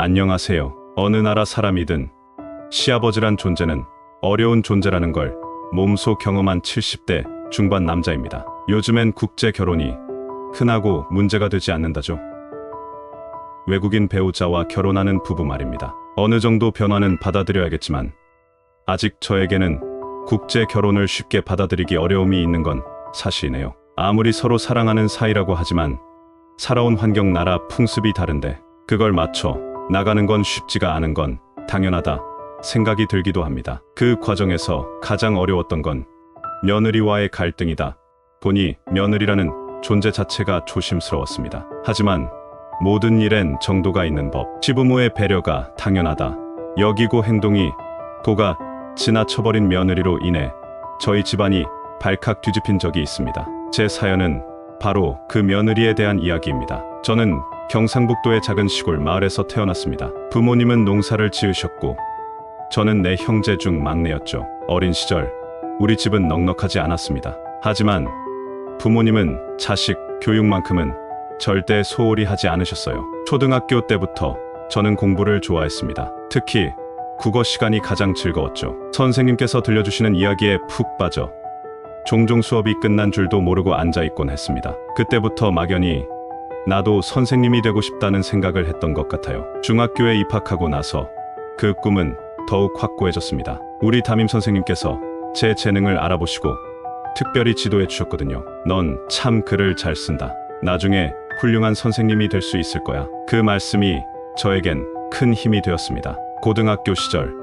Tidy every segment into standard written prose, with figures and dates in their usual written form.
안녕하세요. 어느 나라 사람이든 시아버지란 존재는 어려운 존재라는 걸 몸소 경험한 70대 중반 남자입니다. 요즘엔 국제 결혼이 흔하고 문제가 되지 않는다죠. 외국인 배우자와 결혼하는 부부 말입니다. 어느 정도 변화는 받아들여야겠지만 아직 저에게는 국제 결혼을 쉽게 받아들이기 어려움이 있는 건 사실이네요. 아무리 서로 사랑하는 사이라고 하지만 살아온 환경, 나라, 풍습이 다른데 그걸 맞춰 나가는 건 쉽지가 않은 건 당연하다 생각이 들기도 합니다. 그 과정에서 가장 어려웠던 건 며느리와의 갈등이다 보니 며느리라는 존재 자체가 조심스러웠습니다. 하지만 모든 일엔 정도가 있는 법, 시부모의 배려가 당연하다 여기고 행동이 도가 지나쳐버린 며느리로 인해 저희 집안이 발칵 뒤집힌 적이 있습니다. 제 사연은 바로 그 며느리에 대한 이야기입니다. 저는 경상북도의 작은 시골 마을에서 태어났습니다. 부모님은 농사를 지으셨고 저는 내 형제 중 막내였죠. 어린 시절 우리 집은 넉넉하지 않았습니다. 하지만 부모님은 자식 교육만큼은 절대 소홀히 하지 않으셨어요. 초등학교 때부터 저는 공부를 좋아했습니다. 특히 국어 시간이 가장 즐거웠죠. 선생님께서 들려주시는 이야기에 푹 빠져 종종 수업이 끝난 줄도 모르고 앉아있곤 했습니다. 그때부터 막연히 나도 선생님이 되고 싶다는 생각을 했던 것 같아요. 중학교에 입학하고 나서 그 꿈은 더욱 확고해졌습니다. 우리 담임 선생님께서 제 재능을 알아보시고 특별히 지도해 주셨거든요. 넌 참 글을 잘 쓴다. 나중에 훌륭한 선생님이 될 수 있을 거야. 그 말씀이 저에겐 큰 힘이 되었습니다. 고등학교 시절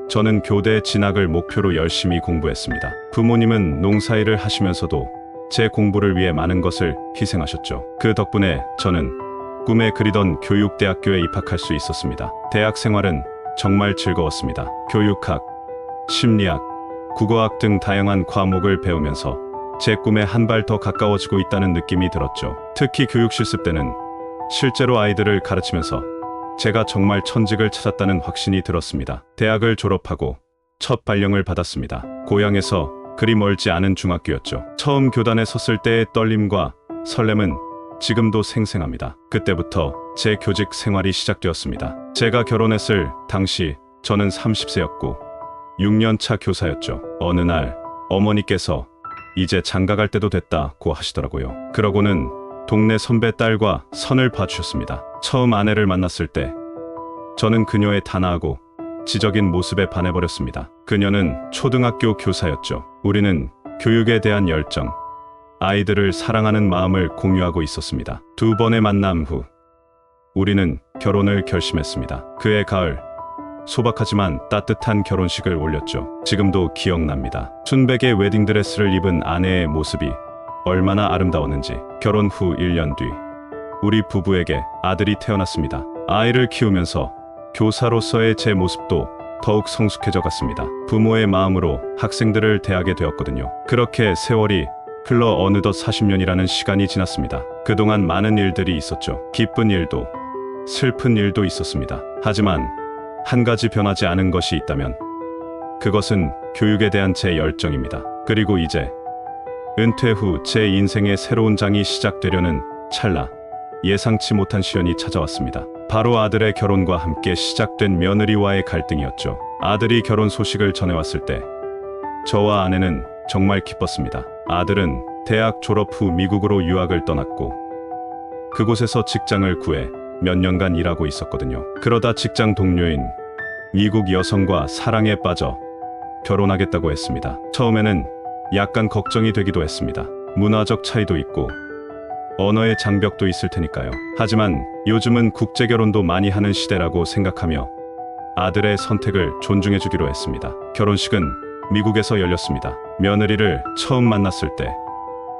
저는 교대 진학을 목표로 열심히 공부했습니다. 부모님은 농사일을 하시면서도 제 공부를 위해 많은 것을 희생하셨죠. 그 덕분에 저는 꿈에 그리던 교육대학교에 입학할 수 있었습니다. 대학 생활은 정말 즐거웠습니다. 교육학, 심리학, 국어학 등 다양한 과목을 배우면서 제 꿈에 한 발 더 가까워지고 있다는 느낌이 들었죠. 특히 교육 실습 때는 실제로 아이들을 가르치면서 제가 정말 천직을 찾았다는 확신이 들었습니다. 대학을 졸업하고 첫 발령을 받았습니다. 고향에서 그리 멀지 않은 중학교였죠. 처음 교단에 섰을 때의 떨림과 설렘은 지금도 생생합니다. 그때부터 제 교직 생활이 시작되었습니다. 제가 결혼했을 당시 저는 30세였고 6년차 교사였죠. 어느 날 어머니께서 이제 장가갈 때도 됐다고 하시더라고요. 그러고는 동네 선배 딸과 선을 봐주셨습니다. 처음 아내를 만났을 때 저는 그녀의 단아하고 지적인 모습에 반해버렸습니다. 그녀는 초등학교 교사였죠. 우리는 교육에 대한 열정, 아이들을 사랑하는 마음을 공유하고 있었습니다. 두 번의 만남 후 우리는 결혼을 결심했습니다. 그해 가을 소박하지만 따뜻한 결혼식을 올렸죠. 지금도 기억납니다. 순백의 웨딩드레스를 입은 아내의 모습이 얼마나 아름다웠는지. 결혼 후 1년 뒤 우리 부부에게 아들이 태어났습니다. 아이를 키우면서 교사로서의 제 모습도 더욱 성숙해져 갔습니다. 부모의 마음으로 학생들을 대하게 되었거든요. 그렇게 세월이 흘러 어느덧 40년이라는 시간이 지났습니다. 그동안 많은 일들이 있었죠. 기쁜 일도 슬픈 일도 있었습니다. 하지만 한 가지 변하지 않은 것이 있다면 그것은 교육에 대한 제 열정입니다. 그리고 이제 은퇴 후 제 인생의 새로운 장이 시작되려는 찰나 예상치 못한 시련이 찾아왔습니다. 바로 아들의 결혼과 함께 시작된 며느리와의 갈등이었죠. 아들이 결혼 소식을 전해왔을 때 저와 아내는 정말 기뻤습니다. 아들은 대학 졸업 후 미국으로 유학을 떠났고 그곳에서 직장을 구해 몇 년간 일하고 있었거든요. 그러다 직장 동료인 미국 여성과 사랑에 빠져 결혼하겠다고 했습니다. 처음에는 약간 걱정이 되기도 했습니다. 문화적 차이도 있고 언어의 장벽도 있을 테니까요. 하지만 요즘은 국제결혼도 많이 하는 시대라고 생각하며 아들의 선택을 존중해주기로 했습니다. 결혼식은 미국에서 열렸습니다. 며느리를 처음 만났을 때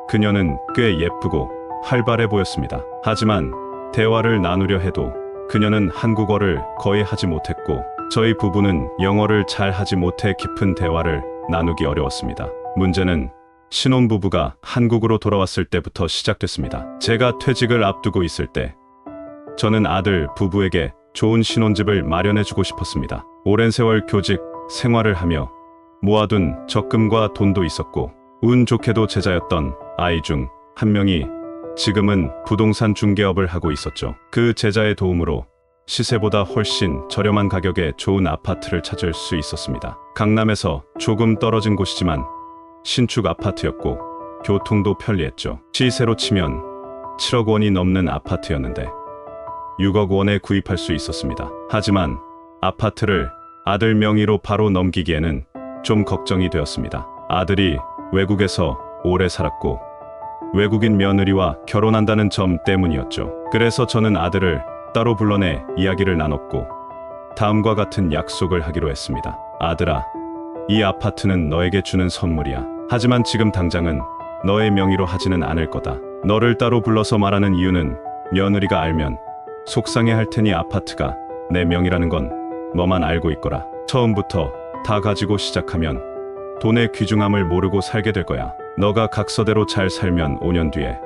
그녀는 꽤 예쁘고 활발해 보였습니다. 하지만 대화를 나누려 해도 그녀는 한국어를 거의 하지 못했고 저희 부부는 영어를 잘 하지 못해 깊은 대화를 나누기 어려웠습니다. 문제는 신혼부부가 한국으로 돌아왔을 때부터 시작됐습니다. 제가 퇴직을 앞두고 있을 때 저는 아들 부부에게 좋은 신혼집을 마련해주고 싶었습니다. 오랜 세월 교직 생활을 하며 모아둔 적금과 돈도 있었고 운 좋게도 제자였던 아이 중 한 명이 지금은 부동산 중개업을 하고 있었죠. 그 제자의 도움으로 시세보다 훨씬 저렴한 가격에 좋은 아파트를 찾을 수 있었습니다. 강남에서 조금 떨어진 곳이지만 신축 아파트였고 교통도 편리했죠. 시세로 치면 7억 원이 넘는 아파트였는데 6억 원에 구입할 수 있었습니다. 하지만 아파트를 아들 명의로 바로 넘기기에는 좀 걱정이 되었습니다. 아들이 외국에서 오래 살았고 외국인 며느리와 결혼한다는 점 때문이었죠. 그래서 저는 아들을 따로 불러내 이야기를 나눴고 다음과 같은 약속을 하기로 했습니다. 아들아, 이 아파트는 너에게 주는 선물이야. 하지만 지금 당장은 너의 명의로 하지는 않을 거다. 너를 따로 불러서 말하는 이유는 며느리가 알면 속상해 할 테니 아파트가 내 명의라는 건 너만 알고 있거라. 처음부터 다 가지고 시작하면 돈의 귀중함을 모르고 살게 될 거야. 너가 각서대로 잘 살면 5년 뒤에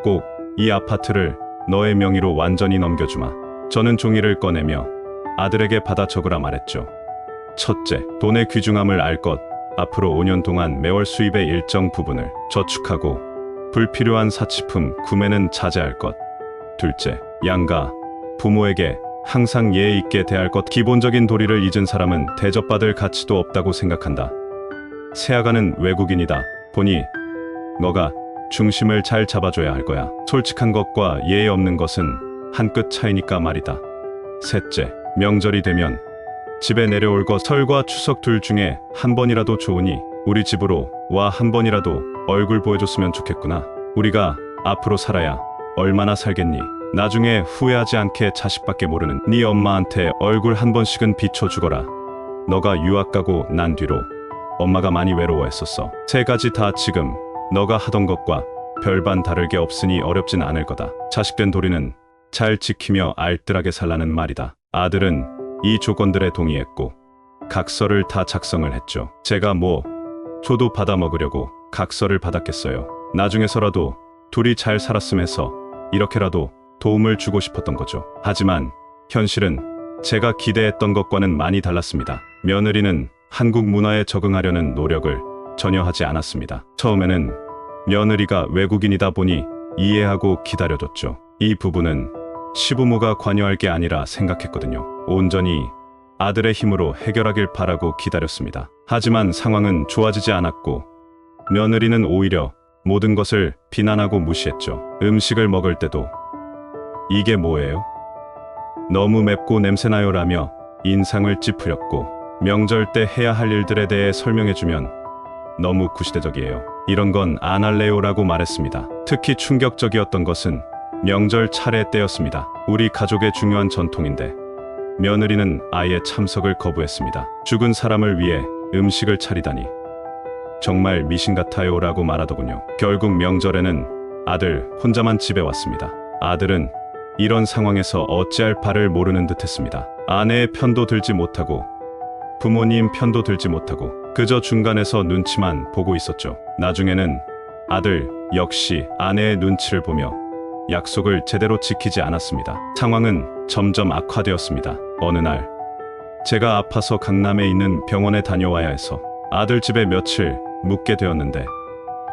꼭 이 아파트를 너의 명의로 완전히 넘겨주마. 저는 종이를 꺼내며 아들에게 받아 적으라 말했죠. 첫째, 돈의 귀중함을 알 것. 앞으로 5년 동안 매월 수입의 일정 부분을 저축하고 불필요한 사치품 구매는 자제할 것. 둘째, 양가 부모에게 항상 예의 있게 대할 것. 기본적인 도리를 잊은 사람은 대접받을 가치도 없다고 생각한다. 새아가는 외국인이다 보니 너가 중심을 잘 잡아줘야 할 거야. 솔직한 것과 예의 없는 것은 한 끗 차이니까 말이다. 셋째, 명절이 되면 집에 내려올 것. 설과 추석 둘 중에 한 번이라도 좋으니 우리 집으로 와. 한 번이라도 얼굴 보여줬으면 좋겠구나. 우리가 앞으로 살아야 얼마나 살겠니? 나중에 후회하지 않게 자식밖에 모르는 네 엄마한테 얼굴 한 번씩은 비춰주거라. 너가 유학 가고 난 뒤로 엄마가 많이 외로워했었어. 세 가지 다 지금 너가 하던 것과 별반 다를 게 없으니 어렵진 않을 거다. 자식된 도리는 잘 지키며 알뜰하게 살라는 말이다. 아들은 이 조건들에 동의했고 각서를 다 작성을 했죠. 제가 뭐 줘도 받아 먹으려고 각서를 받았겠어요. 나중에서라도 둘이 잘 살았음해서 이렇게라도 도움을 주고 싶었던 거죠. 하지만 현실은 제가 기대했던 것과는 많이 달랐습니다. 며느리는 한국 문화에 적응하려는 노력을 전혀 하지 않았습니다. 처음에는 며느리가 외국인이다 보니 이해하고 기다려줬죠. 이 부분은 시부모가 관여할 게 아니라 생각했거든요. 온전히 아들의 힘으로 해결하길 바라고 기다렸습니다. 하지만 상황은 좋아지지 않았고 며느리는 오히려 모든 것을 비난하고 무시했죠. 음식을 먹을 때도 이게 뭐예요? 너무 맵고 냄새나요 라며 인상을 찌푸렸고 명절 때 해야 할 일들에 대해 설명해주면 너무 구시대적이에요. 이런 건 안 할래요 라고 말했습니다. 특히 충격적이었던 것은 명절 차례 때였습니다. 우리 가족의 중요한 전통인데 며느리는 아예 참석을 거부했습니다. 죽은 사람을 위해 음식을 차리다니 정말 미신 같아요 라고 말하더군요. 결국 명절에는 아들 혼자만 집에 왔습니다. 아들은 이런 상황에서 어찌할 바를 모르는 듯 했습니다. 아내의 편도 들지 못하고 부모님 편도 들지 못하고 그저 중간에서 눈치만 보고 있었죠. 나중에는 아들 역시 아내의 눈치를 보며 약속을 제대로 지키지 않았습니다. 상황은 점점 악화되었습니다. 어느 날 제가 아파서 강남에 있는 병원에 다녀와야 해서 아들 집에 며칠 묵게 되었는데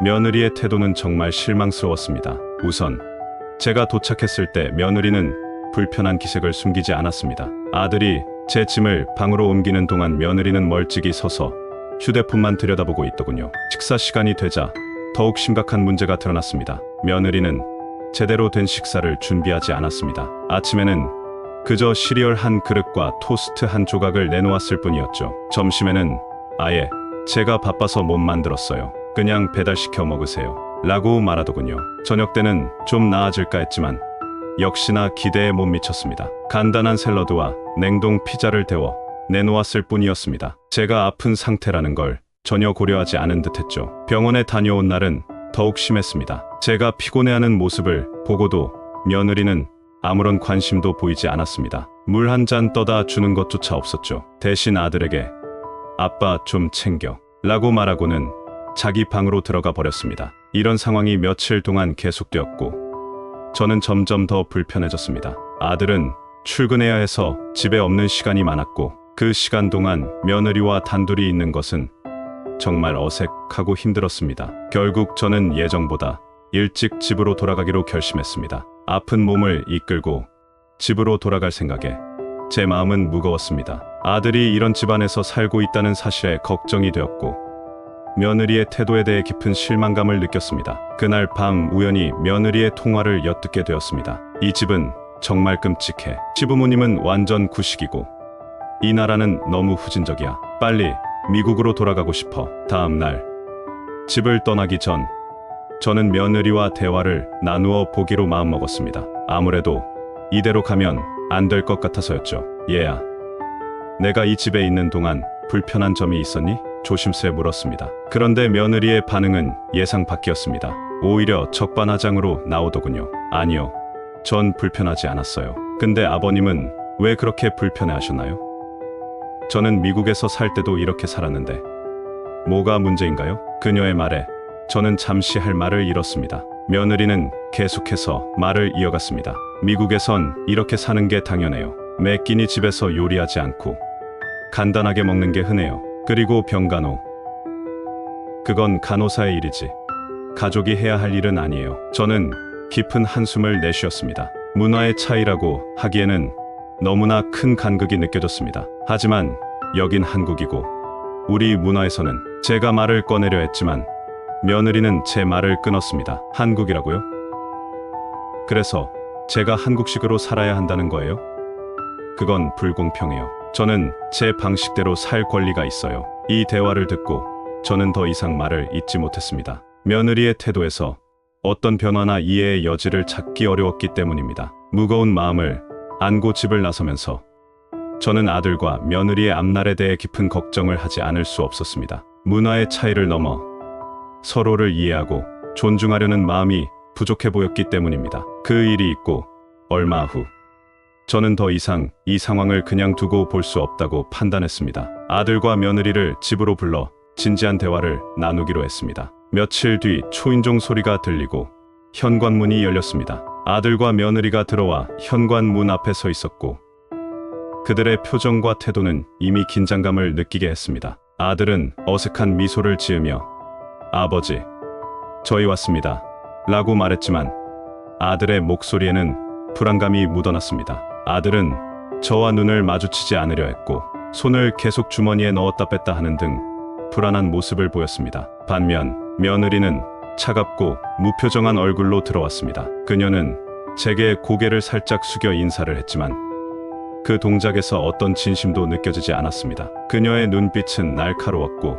며느리의 태도는 정말 실망스러웠습니다. 우선 제가 도착했을 때 며느리는 불편한 기색을 숨기지 않았습니다. 아들이 제 짐을 방으로 옮기는 동안 며느리는 멀찍이 서서 휴대폰만 들여다보고 있더군요. 식사 시간이 되자 더욱 심각한 문제가 드러났습니다. 며느리는 제대로 된 식사를 준비하지 않았습니다. 아침에는 그저 시리얼 한 그릇과 토스트 한 조각을 내놓았을 뿐이었죠. 점심에는 아예 제가 바빠서 못 만들었어요. 그냥 배달시켜 먹으세요. 라고 말하더군요. 저녁 때는 좀 나아질까 했지만 역시나 기대에 못 미쳤습니다. 간단한 샐러드와 냉동 피자를 데워 내놓았을 뿐이었습니다. 제가 아픈 상태라는 걸 전혀 고려하지 않은 듯했죠. 병원에 다녀온 날은 더욱 심했습니다. 제가 피곤해하는 모습을 보고도 며느리는 아무런 관심도 보이지 않았습니다. 물 한 잔 떠다 주는 것조차 없었죠. 대신 아들에게 아빠 좀 챙겨 라고 말하고는 자기 방으로 들어가 버렸습니다. 이런 상황이 며칠 동안 계속되었고 저는 점점 더 불편해졌습니다. 아들은 출근해야 해서 집에 없는 시간이 많았고 그 시간 동안 며느리와 단둘이 있는 것은 정말 어색하고 힘들었습니다. 결국 저는 예정보다 일찍 집으로 돌아가기로 결심했습니다. 아픈 몸을 이끌고 집으로 돌아갈 생각에 제 마음은 무거웠습니다. 아들이 이런 집안에서 살고 있다는 사실에 걱정이 되었고 며느리의 태도에 대해 깊은 실망감을 느꼈습니다. 그날 밤 우연히 며느리의 통화를 엿듣게 되었습니다. 이 집은 정말 끔찍해. 시부모님은 완전 구식이고 이 나라는 너무 후진적이야. 빨리 미국으로 돌아가고 싶어. 다음 날 집을 떠나기 전 저는 며느리와 대화를 나누어 보기로 마음먹었습니다. 아무래도 이대로 가면 안 될 것 같아서였죠. 얘야, 내가 이 집에 있는 동안 불편한 점이 있었니? 조심스레 물었습니다. 그런데 며느리의 반응은 예상 밖이었습니다. 오히려 적반하장으로 나오더군요. 아니요, 전 불편하지 않았어요. 근데 아버님은 왜 그렇게 불편해하셨나요? 저는 미국에서 살 때도 이렇게 살았는데 뭐가 문제인가요? 그녀의 말에 저는 잠시 할 말을 잃었습니다. 며느리는 계속해서 말을 이어갔습니다. 미국에선 이렇게 사는 게 당연해요. 매 끼니 집에서 요리하지 않고 간단하게 먹는 게 흔해요. 그리고 병간호, 그건 간호사의 일이지 가족이 해야 할 일은 아니에요. 저는 깊은 한숨을 내쉬었습니다. 문화의 차이라고 하기에는 너무나 큰 간극이 느껴졌습니다. 하지만 여긴 한국이고 우리 문화에서는 제가 말을 꺼내려 했지만 며느리는 제 말을 끊었습니다. 한국이라고요? 그래서 제가 한국식으로 살아야 한다는 거예요? 그건 불공평해요. 저는 제 방식대로 살 권리가 있어요. 이 대화를 듣고 저는 더 이상 말을 잇지 못했습니다. 며느리의 태도에서 어떤 변화나 이해의 여지를 찾기 어려웠기 때문입니다. 무거운 마음을 안고 집을 나서면서 저는 아들과 며느리의 앞날에 대해 깊은 걱정을 하지 않을 수 없었습니다. 문화의 차이를 넘어 서로를 이해하고 존중하려는 마음이 부족해 보였기 때문입니다. 그 일이 있고 얼마 후 저는 더 이상 이 상황을 그냥 두고 볼 수 없다고 판단했습니다. 아들과 며느리를 집으로 불러 진지한 대화를 나누기로 했습니다. 며칠 뒤 초인종 소리가 들리고 현관문이 열렸습니다. 아들과 며느리가 들어와 현관문 앞에 서 있었고 그들의 표정과 태도는 이미 긴장감을 느끼게 했습니다. 아들은 어색한 미소를 지으며 아버지, 저희 왔습니다 라고 말했지만 아들의 목소리에는 불안감이 묻어났습니다. 아들은 저와 눈을 마주치지 않으려 했고 손을 계속 주머니에 넣었다 뺐다 하는 등 불안한 모습을 보였습니다. 반면 며느리는 차갑고 무표정한 얼굴로 들어왔습니다. 그녀는 제게 고개를 살짝 숙여 인사를 했지만 그 동작에서 어떤 진심도 느껴지지 않았습니다. 그녀의 눈빛은 날카로웠고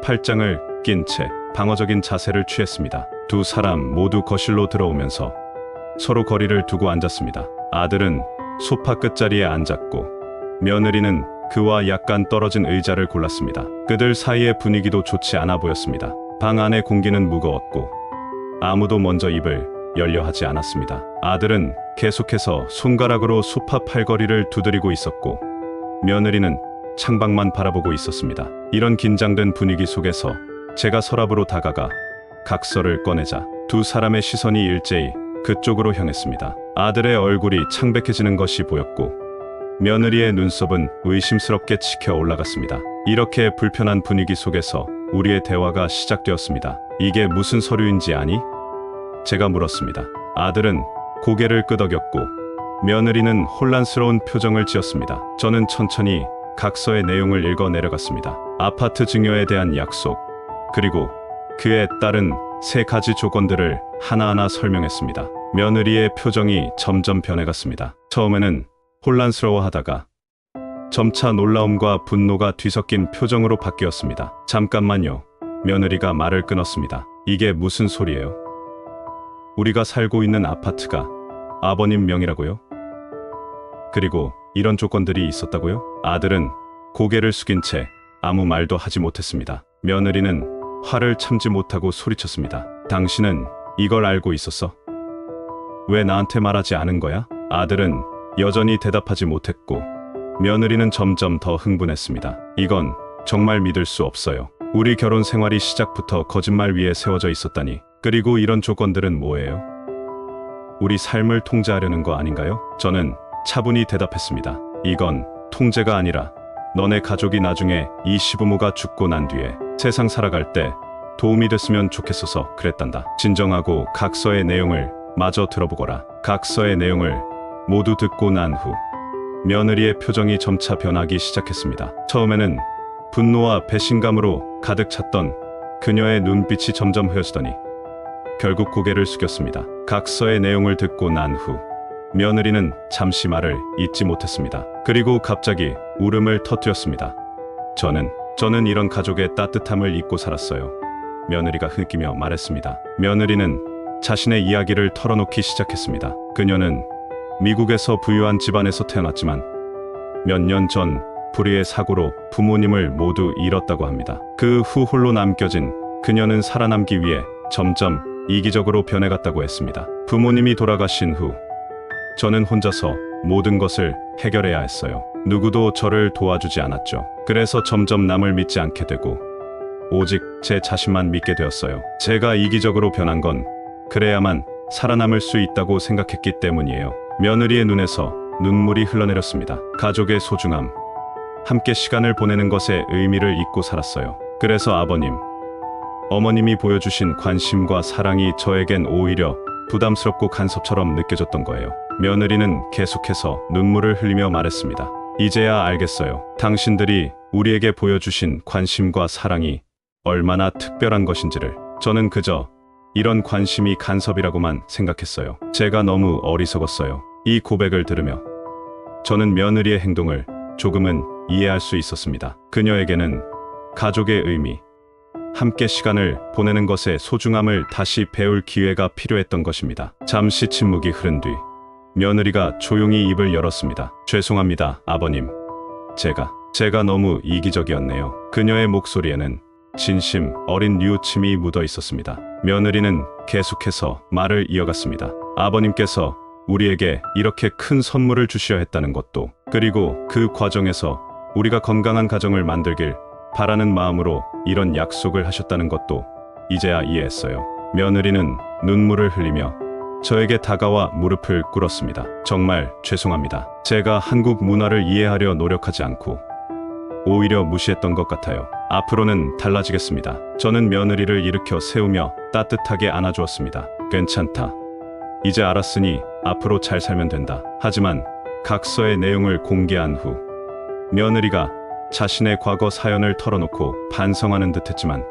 팔짱을 낀 채 방어적인 자세를 취했습니다. 두 사람 모두 거실로 들어오면서 서로 거리를 두고 앉았습니다. 아들은 소파 끝자리에 앉았고 며느리는 그와 약간 떨어진 의자를 골랐습니다. 그들 사이의 분위기도 좋지 않아 보였습니다. 방 안의 공기는 무거웠고 아무도 먼저 입을 열려 하지 않았습니다. 아들은 계속해서 손가락으로 소파 팔걸이를 두드리고 있었고 며느리는 창밖만 바라보고 있었습니다. 이런 긴장된 분위기 속에서 제가 서랍으로 다가가 각서를 꺼내자 두 사람의 시선이 일제히 그쪽으로 향했습니다. 아들의 얼굴이 창백해지는 것이 보였고 며느리의 눈썹은 의심스럽게 치켜 올라갔습니다. 이렇게 불편한 분위기 속에서 우리의 대화가 시작되었습니다. 이게 무슨 서류인지 아니? 제가 물었습니다. 아들은 고개를 끄덕였고 며느리는 혼란스러운 표정을 지었습니다. 저는 천천히 각서의 내용을 읽어 내려갔습니다. 아파트 증여에 대한 약속, 그리고 그에 따른 3가지 조건들을 하나하나 설명했습니다. 며느리의 표정이 점점 변해갔습니다. 처음에는 혼란스러워하다가 점차 놀라움과 분노가 뒤섞인 표정으로 바뀌었습니다. 잠깐만요. 며느리가 말을 끊었습니다. 이게 무슨 소리예요? 우리가 살고 있는 아파트가 아버님 명이라고요? 그리고 이런 조건들이 있었다고요? 아들은 고개를 숙인 채 아무 말도 하지 못했습니다. 며느리는 화를 참지 못하고 소리쳤습니다. 당신은 이걸 알고 있었어? 왜 나한테 말하지 않은 거야? 아들은 여전히 대답하지 못했고 며느리는 점점 더 흥분했습니다. 이건 정말 믿을 수 없어요. 우리 결혼 생활이 시작부터 거짓말 위에 세워져 있었다니. 그리고 이런 조건들은 뭐예요? 우리 삶을 통제하려는 거 아닌가요? 저는 차분히 대답했습니다. 이건 통제가 아니라 너네 가족이 나중에 이 시부모가 죽고 난 뒤에 세상 살아갈 때 도움이 됐으면 좋겠어서 그랬단다. 진정하고 각서의 내용을 마저 들어보거라. 각서의 내용을 모두 듣고 난 후 며느리의 표정이 점차 변하기 시작했습니다. 처음에는 분노와 배신감으로 가득 찼던 그녀의 눈빛이 점점 흐려지더니 결국 고개를 숙였습니다. 각서의 내용을 듣고 난 후 며느리는 잠시 말을 잇지 못했습니다. 그리고 갑자기 울음을 터뜨렸습니다. 저는 이런 가족의 따뜻함을 잊고 살았어요. 며느리가 흐끼며 말했습니다. 며느리는 자신의 이야기를 털어놓기 시작했습니다. 그녀는 미국에서 부유한 집안에서 태어났지만 몇 년 전 불의의 사고로 부모님을 모두 잃었다고 합니다. 그 후 홀로 남겨진 그녀는 살아남기 위해 점점 이기적으로 변해갔다고 했습니다. 부모님이 돌아가신 후 저는 혼자서 모든 것을 해결해야 했어요. 누구도 저를 도와주지 않았죠. 그래서 점점 남을 믿지 않게 되고 오직 제 자신만 믿게 되었어요. 제가 이기적으로 변한 건 그래야만 살아남을 수 있다고 생각했기 때문이에요. 며느리의 눈에서 눈물이 흘러내렸습니다. 가족의 소중함, 함께 시간을 보내는 것의 의미를 잊고 살았어요. 그래서 아버님, 어머님이 보여주신 관심과 사랑이 저에겐 오히려 부담스럽고 간섭처럼 느껴졌던 거예요. 며느리는 계속해서 눈물을 흘리며 말했습니다. 이제야 알겠어요. 당신들이 우리에게 보여주신 관심과 사랑이 얼마나 특별한 것인지를. 저는 그저 이런 관심이 간섭이라고만 생각했어요. 제가 너무 어리석었어요. 이 고백을 들으며 저는 며느리의 행동을 조금은 이해할 수 있었습니다. 그녀에게는 가족의 의미, 함께 시간을 보내는 것의 소중함을 다시 배울 기회가 필요했던 것입니다. 잠시 침묵이 흐른 뒤 며느리가 조용히 입을 열었습니다. 죄송합니다, 아버님. 제가 너무 이기적이었네요. 그녀의 목소리에는 진심 어린 뉘우침이 묻어 있었습니다. 며느리는 계속해서 말을 이어갔습니다. 아버님께서 우리에게 이렇게 큰 선물을 주셔야 했다는 것도, 그리고 그 과정에서 우리가 건강한 가정을 만들길 바라는 마음으로 이런 약속을 하셨다는 것도 이제야 이해했어요. 며느리는 눈물을 흘리며 저에게 다가와 무릎을 꿇었습니다. 정말 죄송합니다. 제가 한국 문화를 이해하려 노력하지 않고 오히려 무시했던 것 같아요. 앞으로는 달라지겠습니다. 저는 며느리를 일으켜 세우며 따뜻하게 안아주었습니다. 괜찮다. 이제 알았으니 앞으로 잘 살면 된다. 하지만 각서의 내용을 공개한 후 며느리가 자신의 과거 사연을 털어놓고 반성하는 듯했지만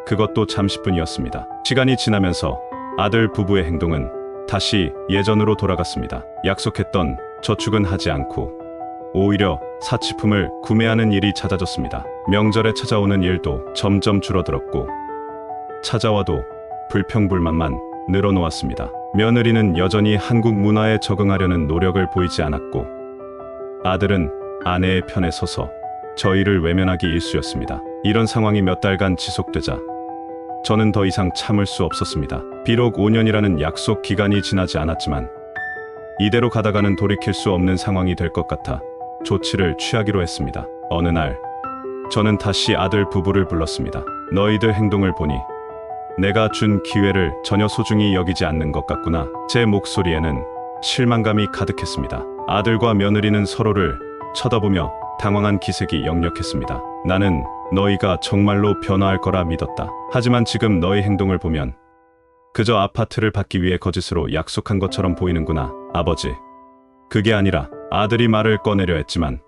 그것도 잠시뿐이었습니다. 시간이 지나면서 아들 부부의 행동은 다시 예전으로 돌아갔습니다. 약속했던 저축은 하지 않고 오히려 사치품을 구매하는 일이 잦아졌습니다. 명절에 찾아오는 일도 점점 줄어들었고 찾아와도 불평불만만 늘어놓았습니다. 며느리는 여전히 한국 문화에 적응하려는 노력을 보이지 않았고 아들은 아내의 편에 서서 저희를 외면하기 일쑤였습니다. 이런 상황이 몇 달간 지속되자 저는 더 이상 참을 수 없었습니다. 비록 5년이라는 약속 기간이 지나지 않았지만 이대로 가다가는 돌이킬 수 없는 상황이 될 것 같아 조치를 취하기로 했습니다. 어느 날 저는 다시 아들 부부를 불렀습니다. 너희들 행동을 보니 내가 준 기회를 전혀 소중히 여기지 않는 것 같구나. 제 목소리에는 실망감이 가득했습니다. 아들과 며느리는 서로를 쳐다보며 당황한 기색이 역력했습니다. 나는 너희가 정말로 변화할 거라 믿었다. 하지만 지금 너희 행동을 보면 그저 아파트를 받기 위해 거짓으로 약속한 것처럼 보이는구나. 아버지, 그게 아니라. 아들이 말을 꺼내려 했지만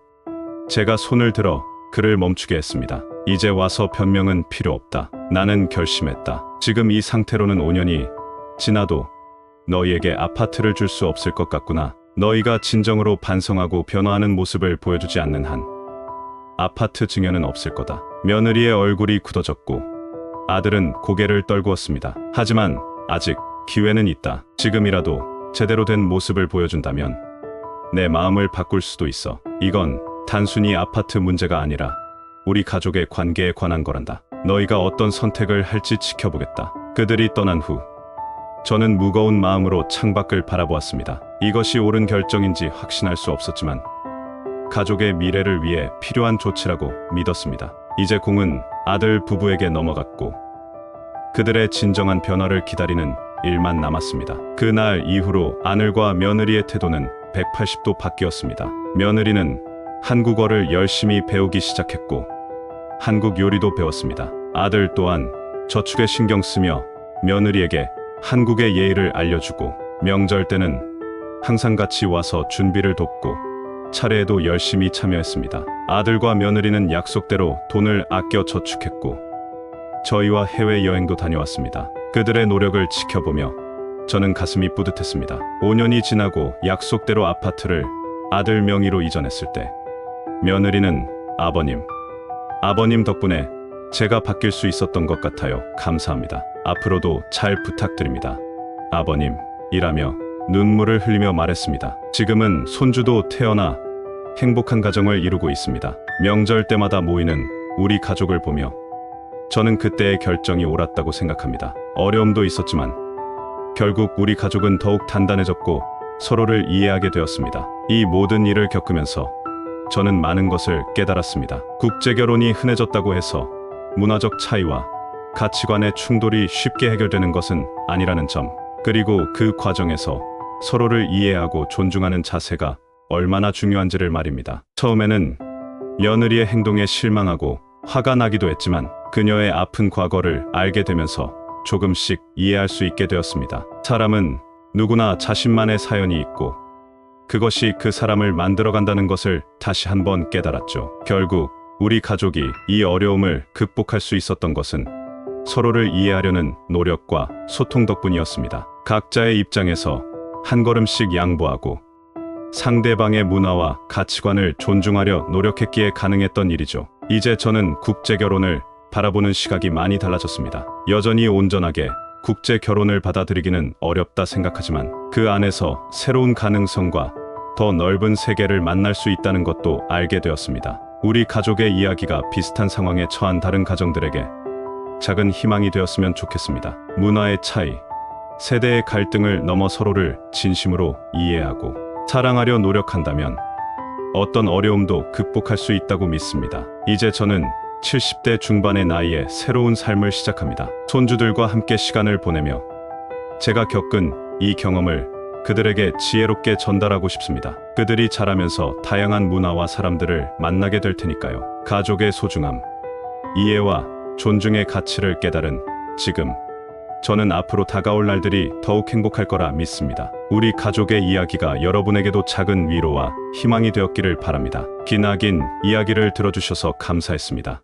제가 손을 들어 그를 멈추게 했습니다. 이제 와서 변명은 필요 없다. 나는 결심했다. 지금 이 상태로는 5년이 지나도 너희에게 아파트를 줄 수 없을 것 같구나. 너희가 진정으로 반성하고 변화하는 모습을 보여주지 않는 한 아파트 증여는 없을 거다. 며느리의 얼굴이 굳어졌고 아들은 고개를 떨구었습니다. 하지만 아직 기회는 있다. 지금이라도 제대로 된 모습을 보여준다면 내 마음을 바꿀 수도 있어. 이건 단순히 아파트 문제가 아니라 우리 가족의 관계에 관한 거란다. 너희가 어떤 선택을 할지 지켜보겠다. 그들이 떠난 후 저는 무거운 마음으로 창밖을 바라보았습니다. 이것이 옳은 결정인지 확신할 수 없었지만 가족의 미래를 위해 필요한 조치라고 믿었습니다. 이제 공은 아들 부부에게 넘어갔고 그들의 진정한 변화를 기다리는 일만 남았습니다. 그날 이후로 아들과 며느리의 태도는 180도 바뀌었습니다. 며느리는 한국어를 열심히 배우기 시작했고 한국 요리도 배웠습니다. 아들 또한 저축에 신경 쓰며 며느리에게 한국의 예의를 알려주고 명절 때는 항상 같이 와서 준비를 돕고 차례에도 열심히 참여했습니다. 아들과 며느리는 약속대로 돈을 아껴 저축했고 저희와 해외여행도 다녀왔습니다. 그들의 노력을 지켜보며 저는 가슴이 뿌듯했습니다. 5년이 지나고 약속대로 아파트를 아들 명의로 이전했을 때 며느리는 아버님 덕분에 제가 바뀔 수 있었던 것 같아요. 감사합니다. 앞으로도 잘 부탁드립니다. 아버님, 이라며 눈물을 흘리며 말했습니다. 지금은 손주도 태어나 행복한 가정을 이루고 있습니다. 명절 때마다 모이는 우리 가족을 보며 저는 그때의 결정이 옳았다고 생각합니다. 어려움도 있었지만 결국 우리 가족은 더욱 단단해졌고 서로를 이해하게 되었습니다. 이 모든 일을 겪으면서 저는 많은 것을 깨달았습니다. 국제 결혼이 흔해졌다고 해서 문화적 차이와 가치관의 충돌이 쉽게 해결되는 것은 아니라는 점, 그리고 그 과정에서 서로를 이해하고 존중하는 자세가 얼마나 중요한지를 말입니다. 처음에는 며느리의 행동에 실망하고 화가 나기도 했지만 그녀의 아픈 과거를 알게 되면서 조금씩 이해할 수 있게 되었습니다. 사람은 누구나 자신만의 사연이 있고 그것이 그 사람을 만들어간다는 것을 다시 한번 깨달았죠. 결국 우리 가족이 이 어려움을 극복할 수 있었던 것은 서로를 이해하려는 노력과 소통 덕분이었습니다. 각자의 입장에서 한 걸음씩 양보하고 상대방의 문화와 가치관을 존중하려 노력했기에 가능했던 일이죠. 이제 저는 국제 결혼을 바라보는 시각이 많이 달라졌습니다. 여전히 온전하게 국제 결혼을 받아들이기는 어렵다 생각하지만 그 안에서 새로운 가능성과 더 넓은 세계를 만날 수 있다는 것도 알게 되었습니다. 우리 가족의 이야기가 비슷한 상황에 처한 다른 가정들에게 작은 희망이 되었으면 좋겠습니다. 문화의 차이, 세대의 갈등을 넘어 서로를 진심으로 이해하고 사랑하려 노력한다면 어떤 어려움도 극복할 수 있다고 믿습니다. 이제 저는 70대 중반의 나이에 새로운 삶을 시작합니다. 손주들과 함께 시간을 보내며 제가 겪은 이 경험을 그들에게 지혜롭게 전달하고 싶습니다. 그들이 자라면서 다양한 문화와 사람들을 만나게 될 테니까요. 가족의 소중함, 이해와 존중의 가치를 깨달은 지금, 저는 앞으로 다가올 날들이 더욱 행복할 거라 믿습니다. 우리 가족의 이야기가 여러분에게도 작은 위로와 희망이 되었기를 바랍니다. 기나긴 이야기를 들어주셔서 감사했습니다.